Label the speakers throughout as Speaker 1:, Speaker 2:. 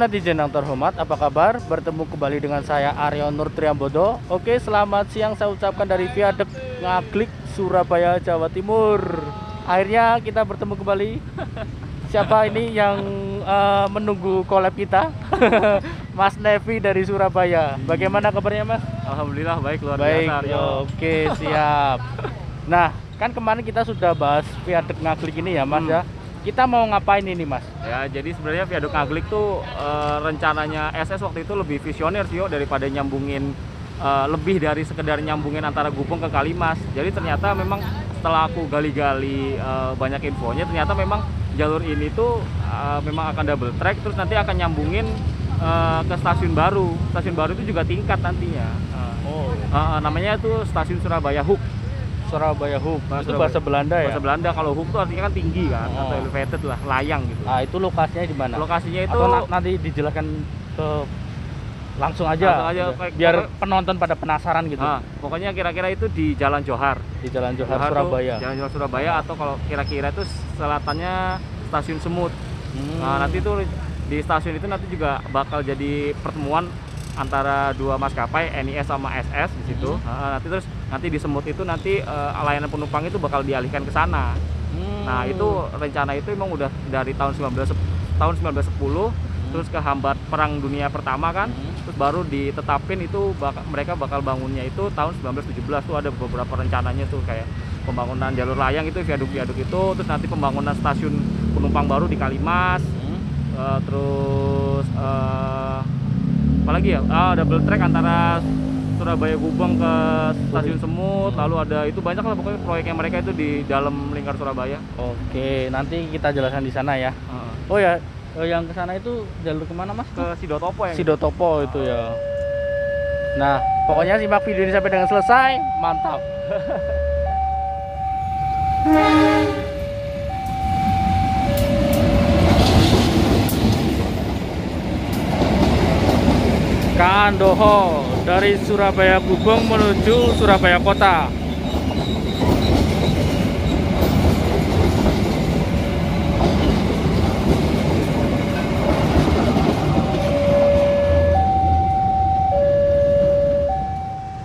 Speaker 1: netizen yang terhormat, apa kabar? Bertemu kembali dengan saya Aryo Nur Triambodo. Oke, selamat siang saya ucapkan dari Viaduk Ngaglik, Surabaya, Jawa Timur. Akhirnya kita bertemu kembali. Siapa ini yang menunggu collab kita? Mas Nevi dari Surabaya. Bagaimana kabarnya, Mas?
Speaker 2: Alhamdulillah baik, luar
Speaker 1: Baik,
Speaker 2: biasa Aryo.
Speaker 1: oke, siap. Nah, kan kemarin kita sudah bahas Viaduk Ngaglik ini ya, Mas ya. Kita mau ngapain ini, Mas?
Speaker 2: Ya, jadi sebenarnya Viaduk Ngaglik tuh rencananya SS waktu itu lebih visioner sih daripada nyambungin lebih dari sekedar nyambungin antara Gubeng ke Kalimas. Jadi ternyata memang setelah aku gali-gali banyak infonya, ternyata memang jalur ini tuh memang akan double track, terus nanti akan nyambungin ke stasiun baru. Stasiun baru itu juga tingkat nantinya. Namanya tuh Stasiun Surabaya Hoek.
Speaker 1: Surabaya Hoek.
Speaker 2: Nah,
Speaker 1: Itu
Speaker 2: Surabaya.
Speaker 1: bahasa Belanda ya?
Speaker 2: Bahasa Belanda. Kalau Hoek tuh artinya kan tinggi kan, atau elevated lah, layang gitu.
Speaker 1: Nah, itu lokasinya di mana?
Speaker 2: Lokasinya itu
Speaker 1: Atau nanti dijelaskan ke langsung aja, biar penonton pada penasaran gitu.
Speaker 2: Pokoknya kira-kira itu di Jalan Johar.
Speaker 1: Di Jalan Johar Surabaya.
Speaker 2: Jalan Johar Surabaya, atau kalau kira-kira itu selatannya Stasiun Semut. Nah, nanti tuh di stasiun itu nanti juga bakal jadi pertemuan antara dua maskapai, NIS sama SS di situ. Nanti di Semut itu nanti layanan penumpang itu bakal dialihkan ke sana. Nah, itu rencana itu emang udah dari tahun 1910, terus kehambat Perang Dunia Pertama kan. Terus baru ditetapin itu mereka bakal bangunnya itu tahun 1917. Tuh ada beberapa rencananya tuh, kayak pembangunan jalur layang itu, viaduk-viaduk itu, terus nanti pembangunan stasiun penumpang baru di Kalimas. Terus apalagi ya, double track antara Surabaya Gubeng ke Stasiun Semut, lalu ada itu banyak lah pokoknya proyeknya mereka itu di dalam lingkar Surabaya.
Speaker 1: Oke, nanti kita jelaskan di sana ya. Oh ya, yang ke sana itu jalur kemana, Mas?
Speaker 2: Ke Sidotopo ya.
Speaker 1: Sidotopo itu ya. Nah, pokoknya simak video ini sampai dengan selesai, mantap. Kandoho dari Surabaya Gubeng menuju Surabaya Kota.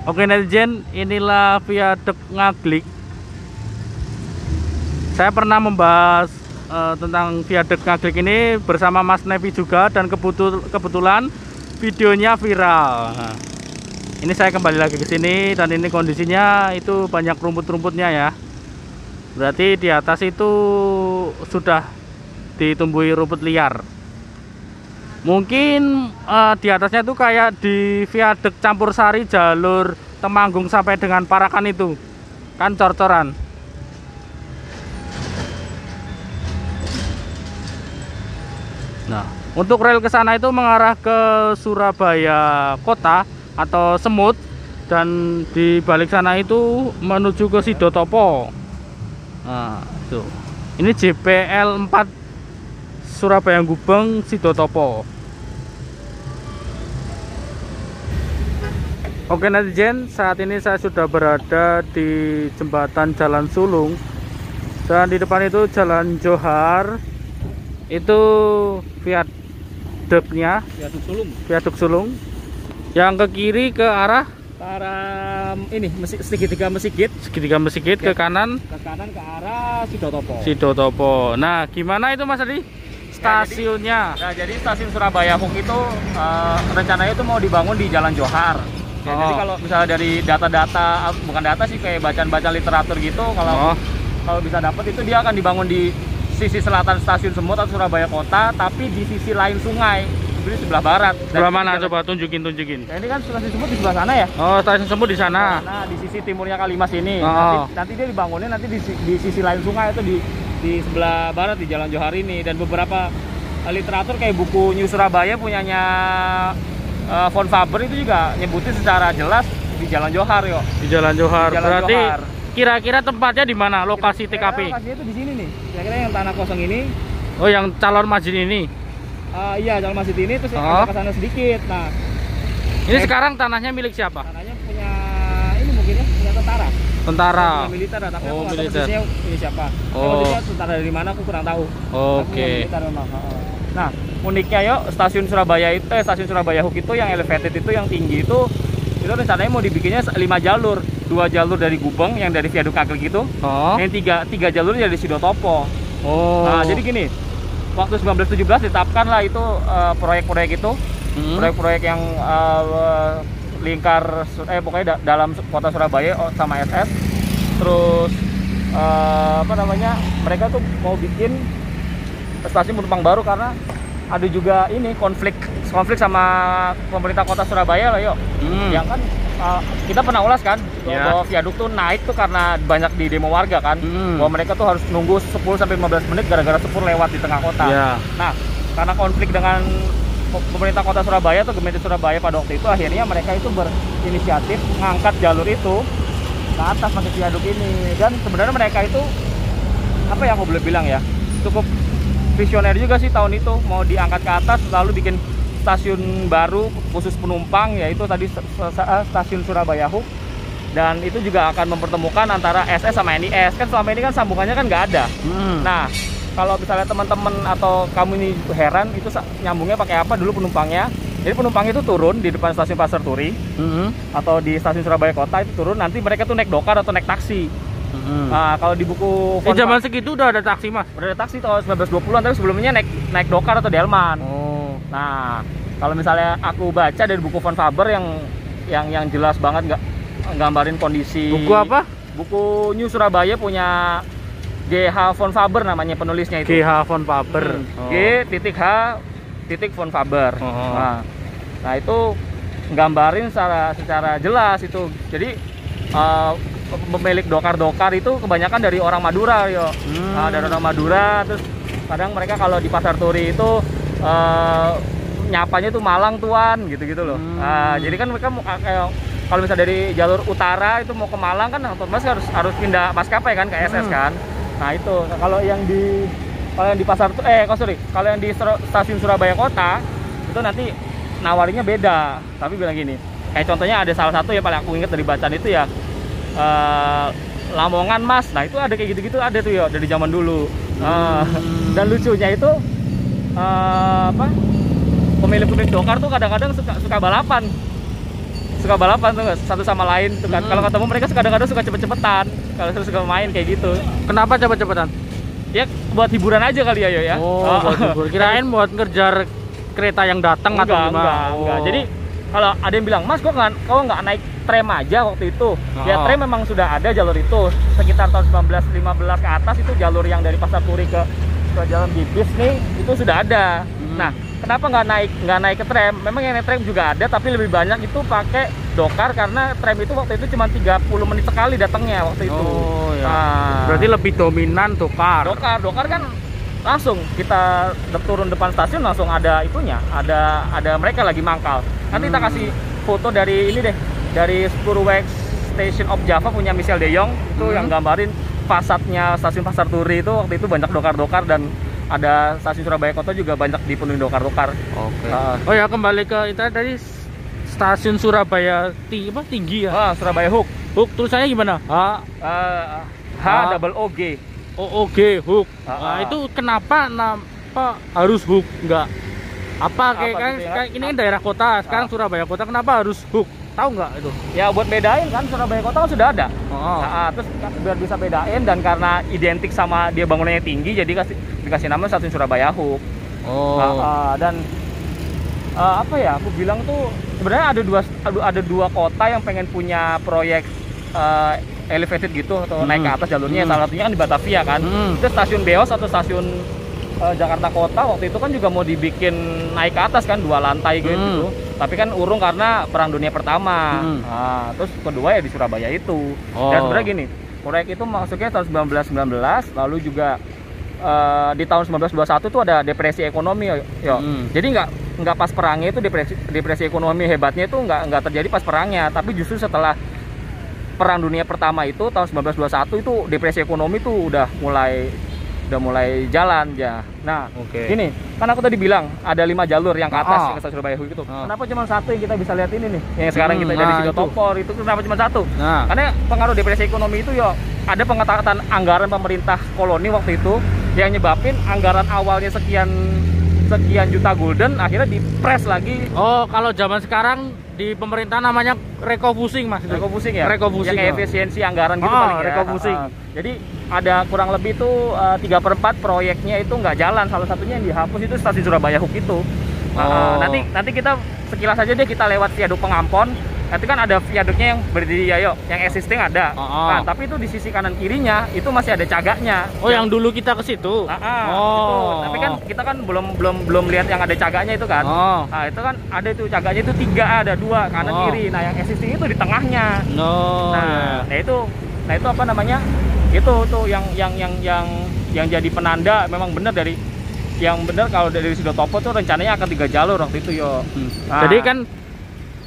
Speaker 1: Oke netizen, inilah Viaduk Ngaglik. Saya pernah membahas tentang Viaduk Ngaglik ini bersama Mas Nevi juga, dan kebetulan videonya viral. Nah, ini saya kembali lagi ke sini, dan ini kondisinya itu banyak rumput-rumputnya ya. Berarti di atas itu sudah ditumbuhi rumput liar. Mungkin di atasnya itu kayak di Viaduk Campur Sari jalur Temanggung sampai dengan Parakan itu kan cor-coran. Nah, untuk rel ke sana itu mengarah ke Surabaya Kota atau Semut, dan di balik sana itu menuju ke Sidotopo. Nah, itu. Ini JPL 4 Surabaya Gubeng Sidotopo. Oke netizen, saat ini saya sudah berada di jembatan Jalan Sulung, dan di depan itu Jalan Johar. Itu viaduknya, Viaduk Sulung. Yang ke kiri ke arah
Speaker 2: ini segitiga Mesigit.
Speaker 1: Ke kanan
Speaker 2: Ke arah
Speaker 1: Sidotopo. Nah, gimana itu Mas Adi? Stasiunnya.
Speaker 2: Jadi stasiun Surabaya Hoek itu rencananya itu mau dibangun di Jalan Johar. Ya, jadi kalau misalnya dari data-data, bukan data sih, kayak bacaan-bacaan literatur gitu, kalau bisa dapat itu dia akan dibangun di sisi selatan Stasiun Semut atau Surabaya Kota, tapi di sisi lain sungai, di sebelah barat.
Speaker 1: Sebelah mana? Coba tunjukin.
Speaker 2: Nah, ini kan Stasiun Semut di sebelah sana ya.
Speaker 1: Oh, Stasiun Semut di sana.
Speaker 2: Nah, di sisi timurnya Kalimas ini. Nanti dia dibangunnya nanti di sisi lain sungai, itu di sebelah barat di Jalan Johar ini. Dan beberapa literatur kayak buku New Surabaya punyanya Von Faber itu juga nyebutin secara jelas di Jalan Johar yo.
Speaker 1: Di Jalan Johar. Berarti
Speaker 2: Johar.
Speaker 1: Kira-kira tempatnya di mana lokasi TKP?
Speaker 2: Lokasinya itu di sini nih. Kira-kira yang tanah kosong ini.
Speaker 1: Oh, yang calon masjid ini.
Speaker 2: Iya, calon masjid ini, terus ke sana sedikit. Nah,
Speaker 1: ini sekarang tanahnya milik siapa?
Speaker 2: Tanahnya punya ini mungkin ya, punya tentara.
Speaker 1: Tentara.
Speaker 2: Militer, tapi aku nggak tahu
Speaker 1: militer.
Speaker 2: persisnya ini siapa. Maksudnya tentara dari mana aku kurang tahu.
Speaker 1: Oke.
Speaker 2: Militer memang. Nah, uniknya yo stasiun Surabaya itu stasiun Surabaya Hook itu yang elevated itu yang tinggi itu rencananya mau dibikinnya 5 jalur, 2 jalur dari Gubeng yang dari Viaduk Ngaglik itu, yang tiga jalur dari Sidotopo. Nah jadi gini, waktu 1917 ditetapkan lah itu proyek-proyek itu, proyek-proyek yang lingkar pokoknya dalam kota Surabaya sama SS. Terus apa namanya, mereka tuh mau bikin stasiun penumpang baru karena ada juga ini konflik sama pemerintah kota Surabaya lah yuk. Yang kan kita pernah ulas kan bahwa viaduk tuh naik tuh karena banyak di demo warga kan, bahwa mereka tuh harus nunggu 10-15 menit gara-gara sepur lewat di tengah kota. Nah karena konflik dengan pemerintah kota Surabaya atau Gemeente Surabaya pada waktu itu, akhirnya mereka itu berinisiatif ngangkat jalur itu ke atas pakai viaduk ini. Dan sebenarnya mereka itu apa yang aku boleh bilang ya, cukup visioner juga sih tahun itu, mau diangkat ke atas lalu bikin stasiun baru khusus penumpang, yaitu tadi stasiun Surabaya Hook. Dan itu juga akan mempertemukan antara SS sama NIS, kan selama ini kan sambungannya kan nggak ada. Nah kalau misalnya teman-teman atau kamu ini heran itu nyambungnya pakai apa dulu penumpangnya. Jadi penumpangnya itu turun di depan stasiun Pasar Turi atau di stasiun Surabaya Kota itu turun, nanti mereka tuh naik dokar atau naik taksi. Nah, kalau di buku
Speaker 1: zaman segitu udah ada taksi mas?
Speaker 2: Udah ada taksi tahun 1920-an, tapi sebelumnya naik dokar atau delman. Nah, kalau misalnya aku baca dari buku Von Faber yang jelas banget nggak gambarin kondisi.
Speaker 1: Buku apa?
Speaker 2: Buku New Surabaya punya G.H. Von Faber namanya penulisnya itu.
Speaker 1: G.H. Von Faber.
Speaker 2: G.H. Von Faber. Nah, itu nggambarin secara jelas itu. Jadi pemilik dokar-dokar itu kebanyakan dari orang Madura yo. Dari orang Madura, terus kadang mereka kalau di Pasar Turi itu nyapanya tuh Malang tuan gitu-gitu loh. Jadi kan mereka kalau misalnya dari jalur utara itu mau ke Malang kan otomatis harus pindah maskapai kan ke SS kan. Nah itu kalau yang di Pasar kalau yang di stasiun Surabaya Kota itu nanti nawarinya beda. Tapi bilang gini, kayak contohnya ada salah satu ya paling aku ingat dari bacaan itu ya, Lamongan Mas. Nah itu ada kayak gitu-gitu, ada tuh ya dari zaman dulu. Dan lucunya itu pemilik dokar tuh kadang-kadang suka balapan tuh satu sama lain tuh kan. Kalau ketemu mereka kadang-kadang suka cepet-cepetan kalau suka main kayak gitu.
Speaker 1: Kenapa cepet-cepetan?
Speaker 2: Ya buat hiburan aja kali ya yo ya.
Speaker 1: Buat hiburan. Kirain buat ngejar kereta yang datang atau gimana?
Speaker 2: Enggak. Jadi kalau ada yang bilang, Mas kok nggak naik tram aja waktu itu? Ya tram memang sudah ada jalur itu sekitar tahun 1915 ke atas, itu jalur yang dari Pasar Turi ke Jalan Bibis nih itu sudah ada. Nah kenapa nggak naik ke tram? Memang yang naik tram juga ada, tapi lebih banyak itu pakai dokar karena tram itu waktu itu cuma 30 menit sekali datangnya waktu itu.
Speaker 1: Berarti lebih dominan dokar.
Speaker 2: Dokar kan langsung kita turun depan stasiun langsung ada itunya, ada mereka lagi mangkal. Nanti kita kasih foto dari ini deh, dari Spurweg Station of Java punya Michel de Jong itu yang gambarin fasadnya stasiun Pasar Turi itu waktu itu banyak dokar-dokar, dan ada stasiun Surabaya Kota juga banyak dipenuhi dokar-dokar.
Speaker 1: Oh ya, kembali ke itu tadi stasiun Surabaya tinggi ya.
Speaker 2: Surabaya Hook.
Speaker 1: Hook tulisannya gimana?
Speaker 2: HOOG.
Speaker 1: OOG Hook. Nah, itu kenapa harus Hook? Enggak kayak ini kan daerah kota, sekarang Surabaya Kota, kenapa harus Hook? Tahu nggak itu? Ya buat bedain kan, Surabaya Kota kan sudah ada. Terus biar bisa bedain, dan karena identik sama dia bangunannya tinggi, jadi dikasih nama stasiun Surabaya Hook. Dan apa ya, aku bilang tuh sebenarnya ada dua kota yang pengen punya proyek elevated gitu atau naik ke atas jalurnya. Salah satunya kan di Batavia kan. Itu stasiun Beos atau stasiun Jakarta Kota waktu itu kan juga mau dibikin naik ke atas kan, 2 lantai gitu. Tapi kan urung karena Perang Dunia Pertama. Terus kedua ya di Surabaya itu. Dan sebenarnya gini, proyek itu masuknya tahun 1919, lalu juga di tahun 1921 itu ada depresi ekonomi yo. Jadi nggak pas perangnya itu depresi ekonomi hebatnya itu nggak terjadi pas perangnya, tapi justru setelah Perang Dunia Pertama itu tahun 1921 itu depresi ekonomi tuh udah mulai jalan ya. Nah, gini, kan aku tadi bilang ada 5 jalur yang ke atas yang ke Surabaya Hook itu. Kenapa cuma 1 yang kita bisa lihat ini nih? Yang sekarang kita dari Sidotopo itu kenapa cuma 1? Karena pengaruh depresi ekonomi itu ya ada pengetatan anggaran pemerintah koloni waktu itu yang nyebabin anggaran awalnya sekian
Speaker 2: sekian juta gulden, akhirnya dipres lagi.
Speaker 1: Oh, kalau zaman sekarang di pemerintah namanya recofusing, Mas.
Speaker 2: Recofusing ya?
Speaker 1: Recofusing.
Speaker 2: Ya, kayak efisiensi anggaran gitu
Speaker 1: Oh,
Speaker 2: paling ya.
Speaker 1: recofusing.
Speaker 2: Jadi ada kurang lebih tuh 3/4 proyeknya itu nggak jalan. Salah satunya yang dihapus itu stasiun Surabaya Hook itu.
Speaker 1: Oh.
Speaker 2: Nanti kita sekilas aja deh, kita lewat viaduk Pengampon. Nanti kan ada viaduknya yang berdiri ya, yuk, yang existing ada. Nah, tapi itu di sisi kanan kirinya itu masih ada cagaknya.
Speaker 1: Oh, yang dulu kita ke situ.
Speaker 2: Itu. Tapi kan kita kan belum lihat yang ada cagaknya itu kan. Nah, itu kan ada itu cagaknya itu 3, ada 2 kanan kiri. Nah, yang existing itu di tengahnya. Nah itu apa namanya? Itu tuh yang jadi penanda memang benar kalau dari Sidotopo tuh rencananya akan 3 jalur waktu itu, yo. Nah,
Speaker 1: jadi kan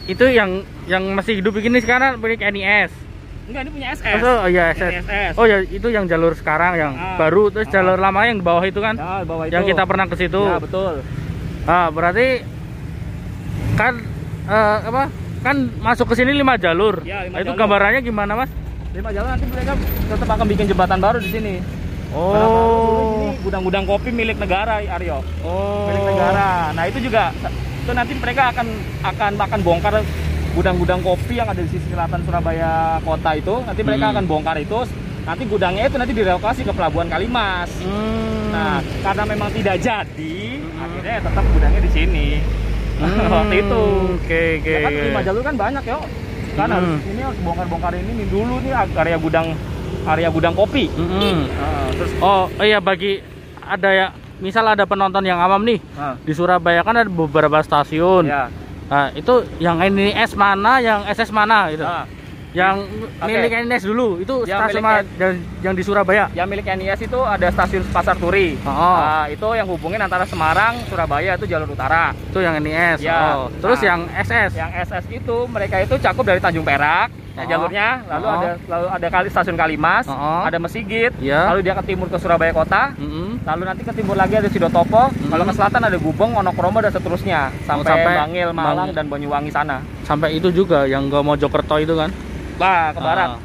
Speaker 1: itu yang masih hidup begini sekarang milik NIS.
Speaker 2: Enggak, ini punya SS.
Speaker 1: Oh iya, SS. Oh ya, itu yang jalur sekarang yang baru, terus jalur lama yang di bawah itu kan.
Speaker 2: Ya, di bawah itu.
Speaker 1: Yang kita pernah ke situ.
Speaker 2: Ya, betul.
Speaker 1: Berarti kan kan masuk ke sini 5 jalur.
Speaker 2: Ya, 5
Speaker 1: itu
Speaker 2: jalur.
Speaker 1: Gambarannya gimana, Mas?
Speaker 2: 5 jalur, nanti mereka tetap akan bikin jembatan baru di sini.
Speaker 1: Oh.
Speaker 2: Ini gudang-gudang kopi milik negara, Aryo.
Speaker 1: Oh.
Speaker 2: Milik negara. Nah, itu juga itu nanti mereka akan bongkar gudang-gudang kopi yang ada di sisi selatan Surabaya kota itu. Nanti mereka akan bongkar itu. Nanti gudangnya itu nanti direlokasi ke Pelabuhan Kalimas. Nah, karena memang tidak jadi, akhirnya tetap gudangnya di sini. Waktu itu.
Speaker 1: Oke.
Speaker 2: Ya kan 5 jalur kan banyak, yo. Kan harus bongkar-bongkar ini dulu nih area gudang kopi.
Speaker 1: Terus iya, bagi ada ya, misal ada penonton yang awam nih, di Surabaya kan ada beberapa stasiun.
Speaker 2: Ya.
Speaker 1: Nah, itu yang NIS mana, yang SS mana gitu. Yang milik NIS dulu itu
Speaker 2: yang
Speaker 1: stasiun mana yang di Surabaya?
Speaker 2: Yang milik NIS itu ada stasiun Pasar Turi. Nah, itu yang hubungin antara Semarang, Surabaya, itu jalur utara.
Speaker 1: Itu yang NIS.
Speaker 2: Ya.
Speaker 1: Terus yang SS?
Speaker 2: Yang SS itu mereka itu cakup dari Tanjung Perak. Jalurnya, lalu ada stasiun Kalimas, ada Mesigit, lalu dia ke timur ke Surabaya kota, lalu nanti ke timur lagi ada Sidotopo, kalau ke selatan ada Gubeng, Wonokromo, dan seterusnya sampai Bangil, Malang, dan Banyuwangi sana.
Speaker 1: Sampai itu juga yang ke Mojokerto itu kan?
Speaker 2: Bah, ke barat,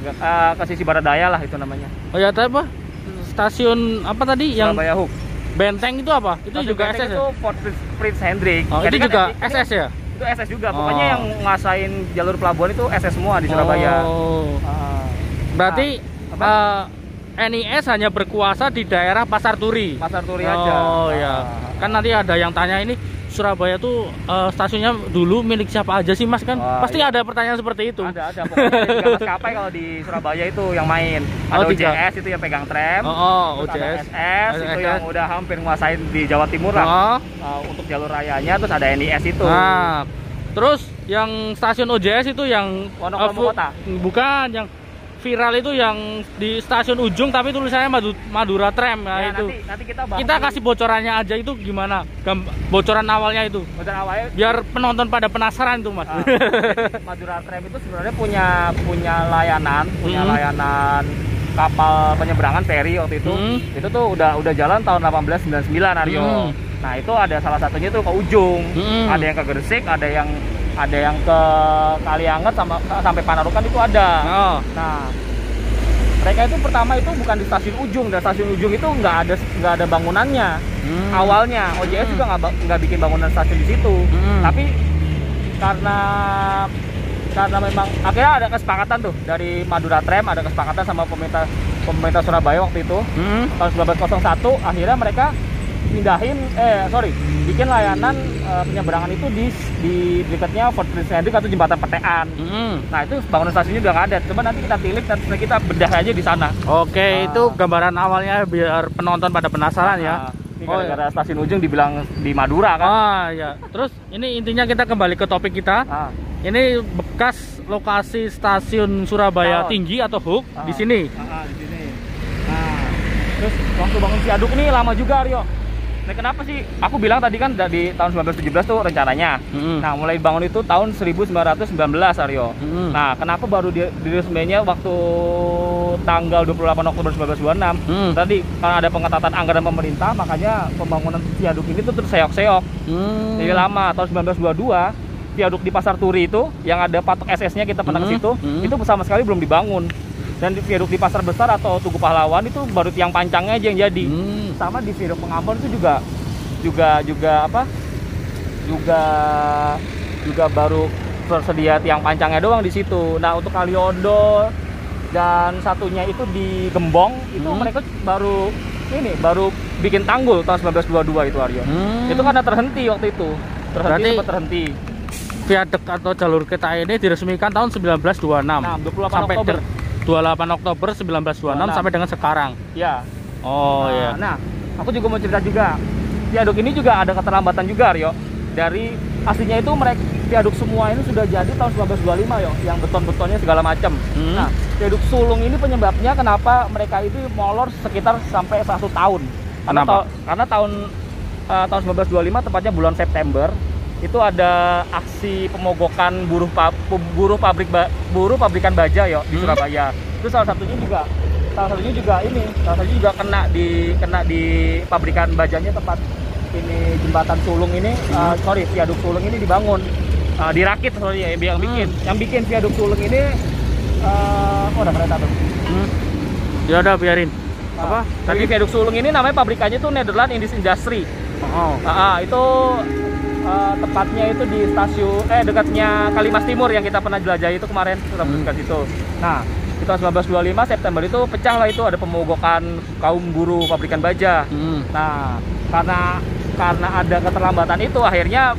Speaker 2: agak ke sisi barat daya lah itu namanya.
Speaker 1: Oh ya, tapi apa? Stasiun apa tadi?
Speaker 2: Surabaya Hook.
Speaker 1: Benteng itu apa? Itu
Speaker 2: Stasiun
Speaker 1: juga
Speaker 2: Benteng
Speaker 1: SS
Speaker 2: itu
Speaker 1: ya?
Speaker 2: Fort Prince Hendrik.
Speaker 1: Itu juga SS ya?
Speaker 2: Itu SS juga, pokoknya yang ngasain jalur pelabuhan itu SS semua di Surabaya.
Speaker 1: Berarti NIS hanya berkuasa di daerah Pasar Turi.
Speaker 2: Pasar Turi aja.
Speaker 1: Oh ya, kan nanti ada yang tanya ini Surabaya tuh stasiunnya dulu milik siapa aja sih, Mas kan? Pasti ada pertanyaan seperti itu.
Speaker 2: Ada pokoknya ada 3 maskapai kalau di Surabaya itu yang main. Ada OJS itu yang pegang tram.
Speaker 1: OJS.
Speaker 2: Ada SS itu yang udah hampir nguasain di Jawa Timur lah. Untuk jalur rayanya, terus ada NIS itu.
Speaker 1: Nah, terus yang stasiun OJS itu yang
Speaker 2: Wonokromo Kota.
Speaker 1: Bukan, yang viral itu yang di stasiun ujung tapi tulisannya Madura Tram. Nah, itu.
Speaker 2: Nanti kita bahas.
Speaker 1: Kita kasih bocorannya aja, itu gimana? Bocoran awalnya itu.
Speaker 2: Bocoran awalnya
Speaker 1: biar penonton pada penasaran tuh, Mas.
Speaker 2: Madura Tram itu sebenarnya punya layanan kapal penyeberangan feri waktu itu. Itu tuh udah jalan tahun 1899, Aryo. Nah, itu ada salah satunya tuh ke ujung. Ada yang ke Gresik, ada yang ke Kalianget sampai Panarukan itu ada. Nah, mereka itu pertama itu bukan di stasiun ujung, dan stasiun ujung itu nggak ada bangunannya. Awalnya OJS juga nggak bikin bangunan stasiun di situ. Tapi karena memang akhirnya ada kesepakatan tuh dari Madura Tram, ada kesepakatan sama pemerintah Surabaya waktu itu. Tahun 1901 akhirnya mereka bikin layanan penyeberangan itu di dekatnya Fort Prince Hendrik atau jembatan Petean. Nah, itu bangunan stasiunnya udah nggak ada. Coba nanti kita tilik dan kita bedah aja di sana.
Speaker 1: Oke, itu gambaran awalnya biar penonton pada penasaran ya.
Speaker 2: Ini gara-gara stasiun ujung dibilang di Madura kan.
Speaker 1: Ya. Terus ini intinya kita kembali ke topik kita. Ini bekas lokasi stasiun Surabaya Tinggi atau Hook di sini.
Speaker 2: Di sini. Nah, terus waktu bangun viaduk ini lama juga, Aryo. Nah, kenapa sih? Aku bilang tadi kan di tahun 1917 tuh rencananya. Nah, mulai bangun itu tahun 1919, Aryo. Nah, kenapa baru diresminya waktu tanggal 28 Oktober 1926? Tadi karena ada pengetatan anggaran pemerintah, makanya pembangunan viaduk ini tuh terseok-seok. Jadi lama. Tahun 1922, viaduk di Pasar Turi itu yang ada patok SS-nya, kita pernah ke situ, itu sama sekali belum dibangun. Dan di viaduk di Pasar Besar atau Tugu Pahlawan itu baru tiang pancangnya aja yang jadi. Sama di viaduk Pengampon itu juga juga apa? Juga baru tersedia tiang pancangnya doang di situ. Nah, untuk Kaliondo dan satunya itu di Gembong itu mereka baru bikin tanggul tahun 1922 itu, Aryo. Itu karena terhenti waktu itu. Sempat terhenti.
Speaker 1: Viaduk atau jalur kereta ini diresmikan tahun 1926.
Speaker 2: Nah, 28
Speaker 1: sampai
Speaker 2: Oktober.
Speaker 1: 28 Oktober 1926 sampai dengan sekarang.
Speaker 2: Ya.
Speaker 1: Oh ya.
Speaker 2: Nah, aku juga mau cerita juga. Viaduk ini juga ada keterlambatan juga, Aryo. Dari aslinya itu mereka viaduk semua ini sudah jadi tahun 1925 yo, yang beton-betonnya segala macam. Nah, viaduk sulung ini penyebabnya kenapa mereka itu molor sekitar sampai 1 tahun. Karena tahun 1925 tepatnya bulan September itu ada aksi pemogokan buruh pabrikan baja yo di Surabaya. Itu salah satunya juga kena di pabrikan bajanya tempat ini jembatan sulung ini, viaduk sulung ini dibangun, dirakit yang bikin viaduk sulung ini, ada kereta tuh.
Speaker 1: Ya udah biarin.
Speaker 2: Apa? Tadi viaduk sulung ini namanya pabrikannya tuh Netherlands Industry. Itu tepatnya itu di stasiun dekatnya Kalimas Timur yang kita pernah jelajahi itu kemarin, dekat situ. Nah, di tahun 1925 September itu pecah lah, itu ada pemogokan kaum buruh pabrikan baja. Nah, karena ada keterlambatan itu akhirnya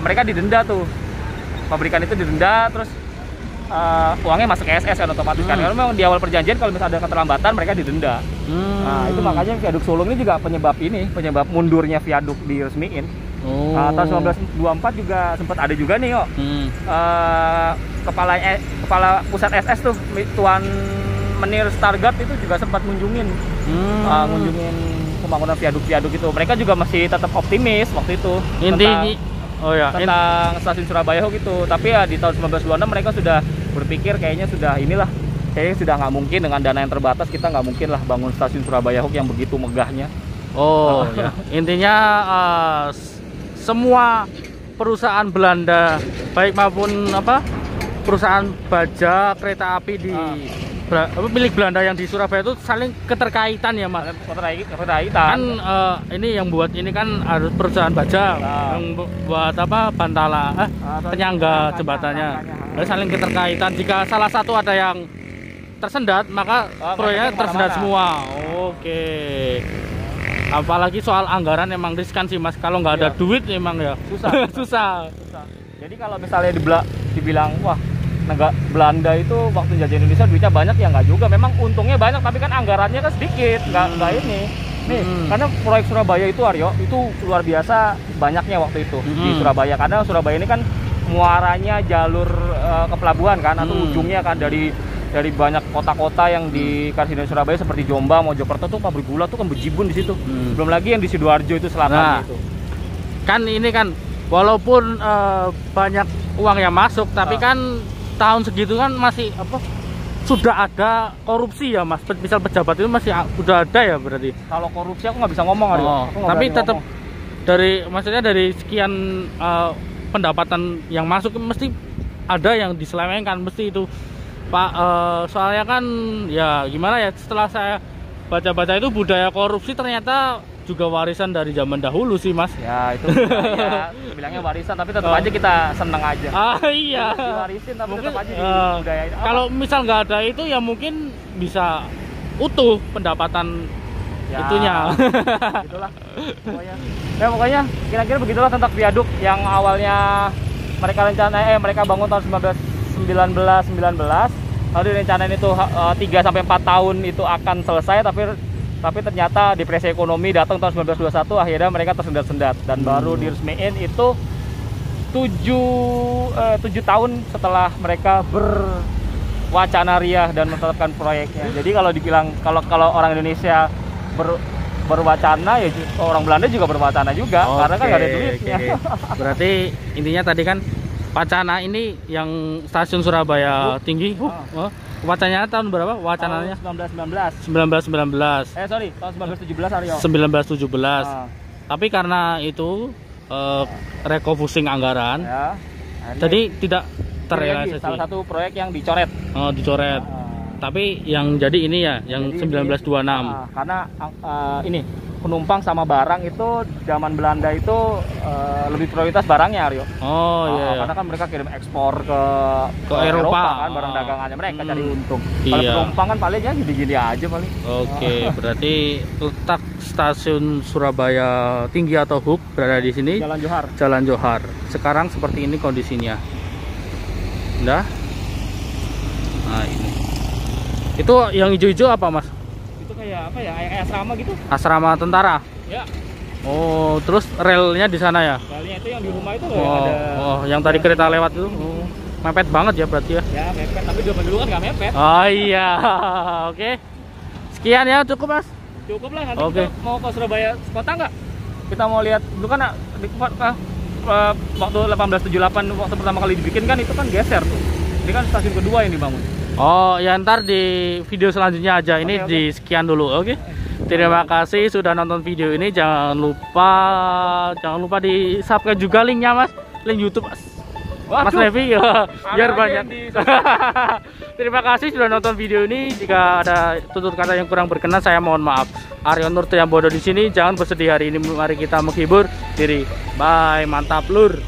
Speaker 2: mereka didenda tuh, pabrikan itu didenda, terus uangnya masuk ke SS kan otomatis kan, karena memang di awal perjanjian kalau misalnya ada keterlambatan mereka didenda. Nah, itu makanya viaduk sulung ini juga penyebab mundurnya viaduk diresmiin. Tahun 1924 juga sempat ada juga nih yo, kepala pusat SS tuh Tuan Menir Stargard itu juga sempat ngunjungin pembangunan viaduk itu. Mereka juga masih tetap optimis waktu itu tentang stasiun Surabaya gitu. Tapi ya di tahun 1926 mereka sudah berpikir kayaknya sudah nggak mungkin, dengan dana yang terbatas kita nggak mungkin lah bangun stasiun Surabaya yang begitu megahnya.
Speaker 1: Ya. Intinya semua perusahaan Belanda baik maupun perusahaan baja kereta api di milik Belanda yang di Surabaya itu saling keterkaitan ya Mas. Kan ini yang buat ini kan harus perusahaan baja, yang buat Bantala penyangga jembatannya. Jadi saling keterkaitan. Jika salah satu ada yang tersendat, maka proyeknya tersendat semua. Oke. Apalagi soal anggaran emang riskan sih Mas. Kalau nggak ada duit emang ya susah.
Speaker 2: Jadi kalau misalnya dibilang wah, Belanda itu waktu jajah Indonesia duitnya banyak, ya nggak juga. Memang untungnya banyak, tapi kan anggarannya kan sedikit, nggak ini. Nih, karena proyek Surabaya itu, Aryo, itu luar biasa banyaknya waktu itu di Surabaya. Karena Surabaya ini kan muaranya jalur ke pelabuhan kan, atau ujungnya kan dari banyak kota-kota yang di Karsidenan Surabaya seperti Jombang, Mojokerto tuh pabrik gula tuh kan bejibun di situ. Belum lagi yang di Sidoarjo itu selatan itu.
Speaker 1: Kan ini kan walaupun banyak uang yang masuk, tapi kan tahun segitu kan masih sudah ada korupsi ya Mas. Misal pejabat itu masih sudah ada ya berarti.
Speaker 2: Kalau korupsi aku nggak bisa ngomong,
Speaker 1: tapi tetap maksudnya dari sekian pendapatan yang masuk mesti ada yang diselewengkan, mesti itu Pak. Soalnya kan ya gimana ya, setelah saya baca-baca itu budaya korupsi ternyata juga warisan dari zaman dahulu sih Mas.
Speaker 2: Ya itu ya, bilangnya warisan, tapi tetap aja kita seneng aja.
Speaker 1: Iya.
Speaker 2: Diwarisin tapi
Speaker 1: mungkin,
Speaker 2: tetap aja di budaya.
Speaker 1: Kalau misal nggak ada itu ya mungkin bisa utuh pendapatan itunya.
Speaker 2: Itulah. Pokoknya kira-kira begitulah tentang viaduk yang awalnya mereka bangun tahun 1919. Lalu direncanain itu 3 sampai 4 tahun itu akan selesai, tapi ternyata depresi ekonomi datang tahun 1921, akhirnya mereka tersendat-sendat dan baru diresmiin itu 7 tahun setelah mereka berwacana riah dan menetapkan proyeknya. Jadi kalau dibilang kalau orang Indonesia berwacana, ya orang Belanda juga berwacana juga, karena kan nggak ada duitnya.
Speaker 1: Berarti intinya tadi kan wacana ini yang stasiun Surabaya tinggi. Wacananya tahun berapa? Wacananya? 1919. Tahun 1917 Aryo. 1917. Tapi karena itu refocusing anggaran, jadi tidak terrealisasi.
Speaker 2: Salah satu proyek yang dicoret.
Speaker 1: Tapi yang jadi ini ya, yang 1926.
Speaker 2: Karena ini penumpang sama barang itu zaman Belanda itu lebih prioritas barangnya, Aryo.
Speaker 1: Oh iya.
Speaker 2: Karena kan mereka kirim ekspor ke
Speaker 1: Eropa
Speaker 2: kan, barang dagangannya mereka cari untung.
Speaker 1: Iya.
Speaker 2: Kalau penumpang kan palingnya gini-gini aja paling.
Speaker 1: Oke, berarti letak stasiun Surabaya Tinggi atau Hook berada di sini.
Speaker 2: Jalan Johar.
Speaker 1: Jalan Johar. Sekarang seperti ini kondisinya. Udah. Nah, ini. Itu yang hijau-hijau apa, Mas?
Speaker 2: Itu kayak apa ya? Kayak asrama gitu.
Speaker 1: Asrama tentara.
Speaker 2: Ya.
Speaker 1: Oh, terus relnya di sana ya?
Speaker 2: Relnya itu yang di rumah itu loh,
Speaker 1: Oh,
Speaker 2: yang ada.
Speaker 1: oh, yang tadi kereta lewat itu. Oh, mepet banget ya berarti ya.
Speaker 2: Ya, mepet, tapi zaman dulu kan nggak mepet.
Speaker 1: Oh iya. Oke. Sekian ya, cukup, Mas.
Speaker 2: Cukup lah, nanti
Speaker 1: Oke.
Speaker 2: kita mau ke Surabaya kota nggak? Kita mau lihat dulu kan waktu 1878 waktu pertama kali dibikin kan itu kan geser tuh. Ini kan stasiun kedua yang dibangun.
Speaker 1: Oh, ya ntar di video selanjutnya aja. Ini
Speaker 2: Oke.
Speaker 1: di sekian dulu, oke? Terima kasih sudah nonton video ini. Jangan lupa di subscribe juga linknya, Mas. Link YouTube Mas
Speaker 2: Waduh,
Speaker 1: Nevi ya, biar
Speaker 2: lagi
Speaker 1: banyak.
Speaker 2: yang di-
Speaker 1: Terima kasih sudah nonton video ini. Jika ada tutur kata yang kurang berkenan, saya mohon maaf. Aryo Nur yang bodoh di sini. Jangan bersedih hari ini. Mari kita menghibur diri. Bye, mantap lur.